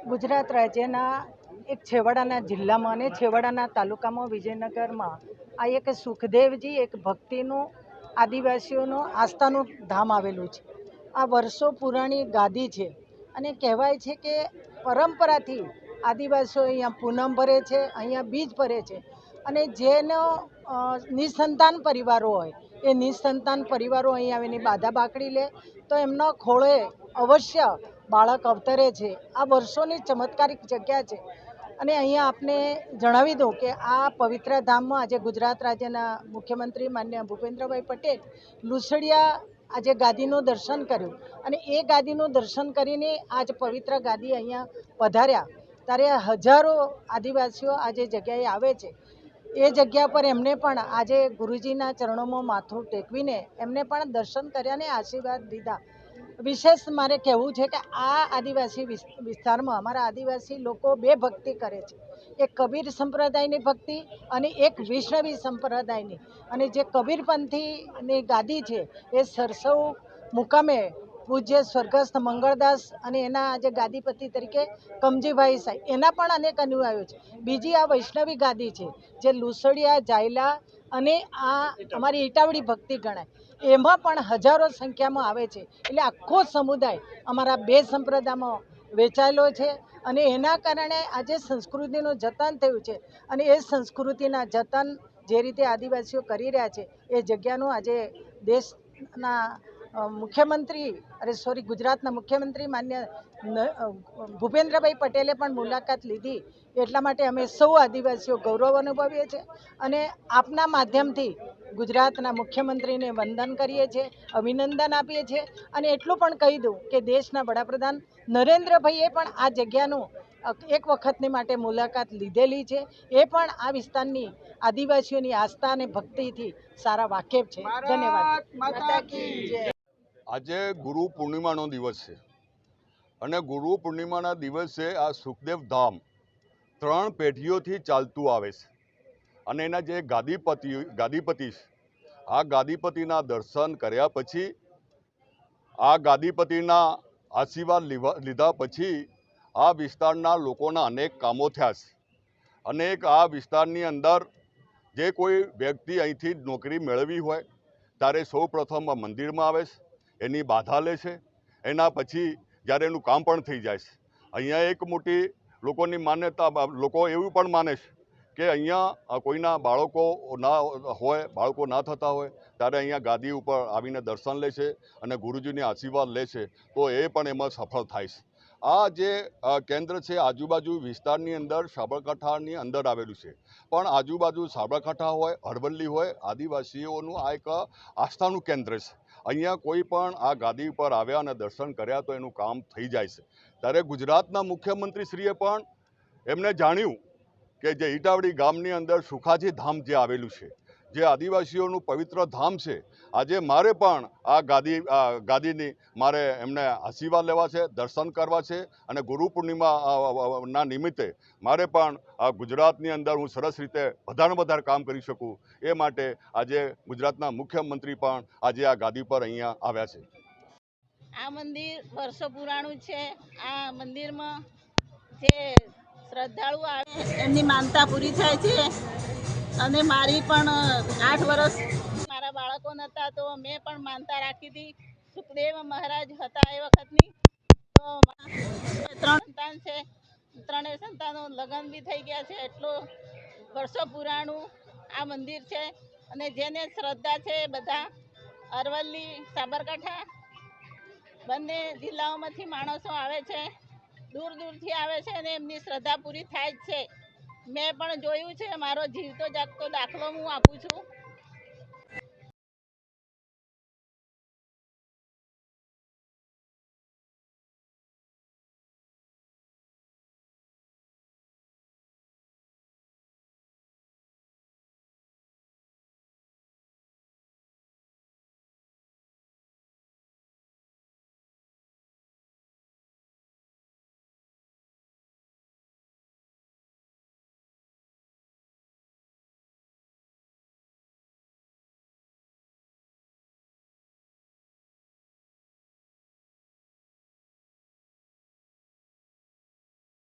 ગુજરાત રાજ્યના એક છેવાડાના જિલ્લામાં અને છેવાડાના તાલુકામાં વિજયનગરમાં આ એક સુખદેવજી એક ભક્તિનું આદિવાસીઓનું આસ્થાનું ધામ આવેલું છે। આ વર્ષો પુરાણી ગાદી છે અને કહેવાય છે કે પરંપરાથી આદિવાસીઓ અહીંયા પૂનમ ભરે છે, અહીંયા બીજ ભરે છે અને જેનો નિસંતાન પરિવારો હોય એ નિસંતાન પરિવારો અહીં આવીને બાધા બાકડી લે તો એમના ખોળે અવશ્ય બાળક અવતરે છે। આ વર્ષોની ચમત્કારિક જગ્યા છે અને અહીંયા આપને જણાવી દઉં કે આ પવિત્ર ધામમાં આજે ગુજરાત રાજ્યના મુખ્યમંત્રી માન્ય ભૂપેન્દ્રભાઈ પટેલ લુસડિયા આજે ગાદીનું દર્શન કર્યું અને એ ગાદીનું દર્શન કરીને આજ પવિત્ર ગાદી અહીંયા પધાર્યા ત્યારે હજારો આદિવાસીઓ આજે જગ્યાએ આવે છે। એ જગ્યા પર એમને પણ આજે ગુરુજીના ચરણોમાં માથું ટેકવીને એમને પણ દર્શન કર્યા અને આશીર્વાદ લીધા। વિશેષ મારે કહેવું છે કે આ આદિવાસી વિસ્તારમાં અમારા આદિવાસી લોકો બે ભક્તિ કરે છે, એક કબીર સંપ્રદાયની ભક્તિ અને એક વૈષ્ણવી સંપ્રદાયની। અને જે કબીરપંથીની ગાદી છે એ સરસવ મુકામે પૂજ્ય સ્વર્ગસ્થ મંગળદાસ અને એના આજે ગાદીપતિ તરીકે કમજીભાઈ સાહેબ એના પણ અનેક અનુયાયીઓ છે। બીજી આ વૈષ્ણવી ગાદી છે જે લુસડિયા જાયલા અને આ અમારી ઈટાવળી ભક્તિ ગણાય એમાં પણ હજારો સંખ્યામાં આવે છે। એટલે આખો સમુદાય અમારા બે સંપ્રદાયમાં વેચાયેલો છે અને એના કારણે આજે સંસ્કૃતિનું જતન થયું છે અને એ સંસ્કૃતિના જતન જે રીતે આદિવાસીઓ કરી રહ્યા છે એ જગ્યાનું આજે દેશના મુખ્યમંત્રી ગુજરાતના મુખ્યમંત્રી માન્ય ભૂપેન્દ્રભાઈ પટેલે પણ મુલાકાત લીધી। એટલા માટે અમે સૌ આદિવાસીઓ ગૌરવ અનુભવીએ છીએ અને આપના માધ્યમથી ગુજરાતના મુખ્યમંત્રીને વંદન કરીએ છીએ, અભિનંદન આપીએ છીએ અને એટલું પણ કહી દઉં કે દેશના વડાપ્રધાન નરેન્દ્રભાઈએ પણ આ જગ્યાનું એક વખતની માટે મુલાકાત લીધેલી છે। એ પણ આ વિસ્તારની આદિવાસીઓની આસ્થા અને ભક્તિથી સારા વાકેફ છે। ધન્યવાદ। આજે ગુરુ પૂર્ણિમાનો દિવસ છે અને ગુરુ પૂર્ણિમાના દિવસે આ સુખદેવ ધામ 3 પેઢીઓથી ચાલતું આવે છે અને એના જે ગાદીપતિ છે આ ગાદીપતિના દર્શન કર્યા પછી આ ગાદીપતિના આશીર્વાદ લીધા પછી આ વિસ્તારના લોકોના અનેક કામો થયા છે। અનેક આ વિસ્તારની અંદર જે કોઈ વ્યક્તિ અહીંથી નોકરી મેળવી હોય ત્યારે સૌ પ્રથમ આ મંદિરમાં આવે છે, એની બાધા લે છે, એના પછી જ્યારે એનું કામ પણ થઈ જાય છે। અહીંયા એક મોટી લોકોની માન્યતા, લોકો એવું પણ માને છે કે અહીંયા કોઈના બાળકો ના થતા હોય ત્યારે અહીંયા ગાદી ઉપર આવીને દર્શન લે છે અને ગુરુજીની આશીર્વાદ લે છે તો એ પણ એમાં સફળ થાય છે। આ જે કેન્દ્ર છે આજુબાજુ વિસ્તારની અંદર સાબરકાંઠાની અંદર આવેલું છે પણ આજુબાજુ સાબરકાંઠા હોય, અરવલ્લી હોય, આદિવાસીઓનું આ એક આસ્થાનું કેન્દ્ર છે। અહીંયા કોઈ પણ આ ગાદી ઉપર આવ્યા અને દર્શન કર્યા તો એનું કામ થઈ જાય છે। ત્યારે ગુજરાતના મુખ્યમંત્રીશ્રીએ પણ એમને જાણ્યું કે જે ઈટાવળી ગામની અંદર સુખાજી ધામ જે આવેલું છે, જે આદિવાસીઓનું પવિત્ર ધામ છે, આજે મારે પણ આ ગાદીની મારે એમને આશીર્વાદ લેવા છે, દર્શન કરવા છે અને ગુરુ પૂર્ણિમાના નિમિત્તે મારે પણ આ ગુજરાતની અંદર હું સરસ રીતે વધારે કામ કરી શકું એ માટે આજે ગુજરાતના મુખ્યમંત્રી પણ આજે આ ગાદી પર અહીંયા આવ્યા છે। આ મંદિર વર્ષો પુરાણું છે। આ મંદિરમાં જે શ્રદ્ધાળુ આવે એમની માનતા પૂરી થાય છે અને મારી પણ 8 વર્ષ મારા બાળકો નહોતા તો મેં પણ માનતા રાખી હતી। સુખદેવ મહારાજ હતા એ વખતની તો 3 સંતાન છે, 3 સંતાનો લગ્ન બી થઈ ગયા છે। એટલો વર્ષો પુરાણું આ મંદિર છે અને જેને શ્રદ્ધા છે બધા અરવલ્લી, સાબરકાંઠા બંને જિલ્લાઓમાંથી માણસો આવે છે, દૂરથી આવે છે અને એમની શ્રદ્ધા પૂરી થાય જ છે। મેં પણ જોયું છે, મારો જીવતો જાગતો દાખલો હું આપું છું।